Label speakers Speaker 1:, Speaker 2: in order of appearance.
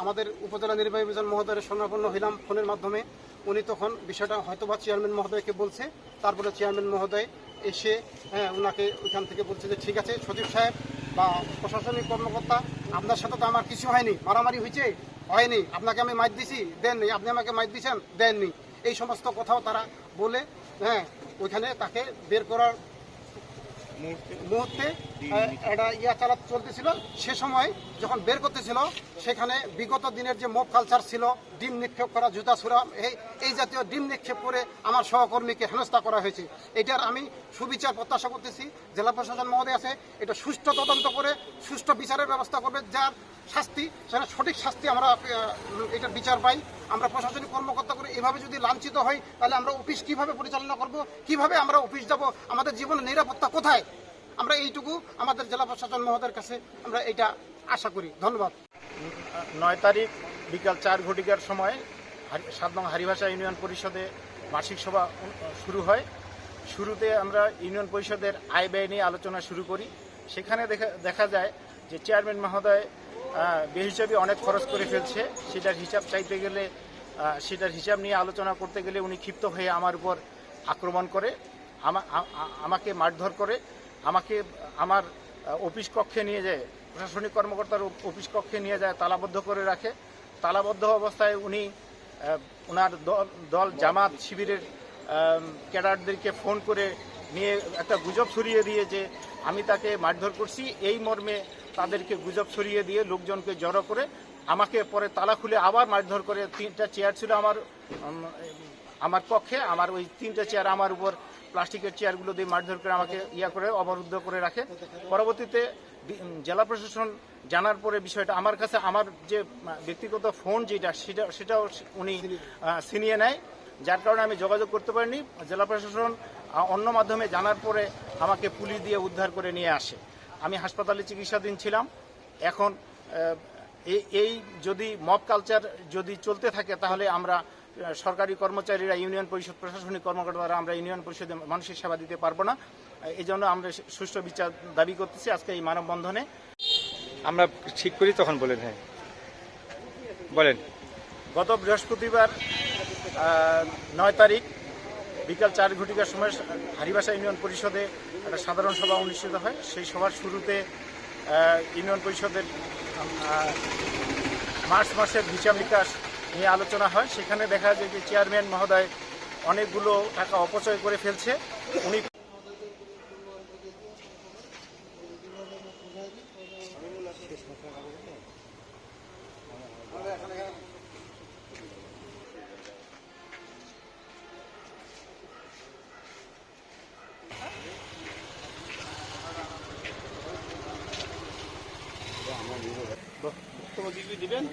Speaker 1: আমাদের উপজেলা নির্বাহী অফিসার মহোদয়ের শরণাপন্ন হইলাম ফোনের মাধ্যমে। উনি তখন বিষয়টা হয়তোবা চেয়ারম্যান মহোদয়কে বলছে, তারপরে চেয়ারম্যান মহোদয় এসে ওনাকে ওইখান থেকে বলছে যে ঠিক আছে সচিব সাহেব বা প্রশাসনিক কর্মকর্তা, আপনার সাথে তো আমার কিছু হয়নি, মারামারি হয়নি, আপনাকে আমি মাইর দিছি দেননি, আপনি আমাকে মাইর দিয়েছেন দেননি, এই সমস্ত কথাও তারা বলে ওইখানে তাকে বের করার মুহূর্তে একটা চলতেছিল। সে সময় যখন বের করতেছিল সেখানে বিগত দিনের যে মব কালচার ছিল, ডিম নিক্ষেপ করা, জুতা ছুড়া, এই জাতীয় ডিম নিক্ষেপ করে আমার সহকর্মীকে হেনস্থা করা হয়েছে। এটার আমি সুবিচার প্রত্যাশা করতেছি। জেলা প্রশাসন মহোদয় আছে, এটা সুষ্ঠু তদন্ত করে সুষ্ঠু বিচারের ব্যবস্থা করবে, যার শাস্তি সেটা সঠিক শাস্তি আমরা এটার বিচার পাই। আমরা প্রশাসনিক কর্মকর্তা করে এভাবে যদি লাঞ্ছিত হই তাহলে আমরা অফিস কিভাবে পরিচালনা করব, কিভাবে আমরা অফিস যাব, আমাদের জীবনের নিরাপত্তা কোথায়? আমরা এইটুকু আমাদের জেলা প্রশাসন মহোদয়ের কাছে আমরা এটা আশা করি। ধন্যবাদ।
Speaker 2: 9 তারিখ বিকাল 4 ঘটিকার সময় 7 নং হারিভাষা ইউনিয়ন পরিষদে বার্ষিক সভা শুরু হয়। শুরুতে আমরা ইউনিয়ন পরিষদের আয় ব্যয় নিয়ে আলোচনা শুরু করি। সেখানে দেখা যায় যে চেয়ারম্যান মহোদয় বেহিসাবি অনেক খরচ করে ফেলছে। সেটার হিসাব চাইতে গেলে, সেটার হিসাব নিয়ে আলোচনা করতে গেলে উনি ক্ষিপ্ত হয়ে আমার উপর আক্রমণ করে, আমাকে মারধর করে, আমাকে আমার অফিস কক্ষে নিয়ে যায়, প্রশাসনিক কর্মকর্তার অফিস কক্ষে নিয়ে যায়, তালাবদ্ধ করে রাখে। তালাবদ্ধ অবস্থায় উনি ওনার দল জামাত শিবিরের ক্যাডারদেরকে ফোন করে নিয়ে একটা গুজব ছড়িয়ে দিয়ে যে আমি তাকে মারধর করছি, এই মর্মে তাদেরকে গুজব ছড়িয়ে দিয়ে লোকজনকে জড়ো করে আমাকে পরে তালা খুলে আবার মারধর করে। 3টা চেয়ার ছিল আমার কক্ষে, আমার ওই 3টে চেয়ার আমার উপর প্লাস্টিকের চেয়ারগুলো দিয়ে মারধর করে আমাকে করে অবরুদ্ধ করে রাখে। পরবর্তীতে জেলা প্রশাসন জানার পরে বিষয়টা আমার কাছে, আমার যে ব্যক্তিগত ফোন সেটাও উনি ছিনিয়ে নেয়, যার কারণে আমি যোগাযোগ করতে পারিনি। জেলা প্রশাসন অন্য মাধ্যমে জানার পরে আমাকে পুলিশ দিয়ে উদ্ধার করে নিয়ে আসে। আমি হাসপাতালে চিকিৎসাধীন ছিলাম। এখন এই যদি মব কালচার যদি চলতে থাকে তাহলে আমরা সরকারি কর্মচারীরা, ইউনিয়ন পরিষদ প্রশাসনিক কর্মকর্তারা আমরা ইউনিয়ন পরিষদে মানুষের সেবা দিতে পারবো না। এই জন্য আমরা সুষ্ঠু বিচার দাবি করতেছি আজকে এই মানববন্ধনে।
Speaker 3: আমরা ঠিক করি তখন বলেন। হ্যাঁ বলেন।
Speaker 2: গত বৃহস্পতিবার 9 তারিখ বিকাল 4 ঘটিকার সময় হারিভাষা ইউনিয়ন পরিষদে একটা সাধারণ সভা অনুষ্ঠিত হয়। সেই সভার শুরুতে ইউনিয়ন পরিষদের মার্চ মাসের হিসাব নিকাশ নিয়ে আলোচনা হয়। সেখানে দেখা যায় যে চেয়ারম্যান মহোদয় অনেকগুলো টাকা অপচয় করে ফেলছে। উনি বক্তব্য দিবেন।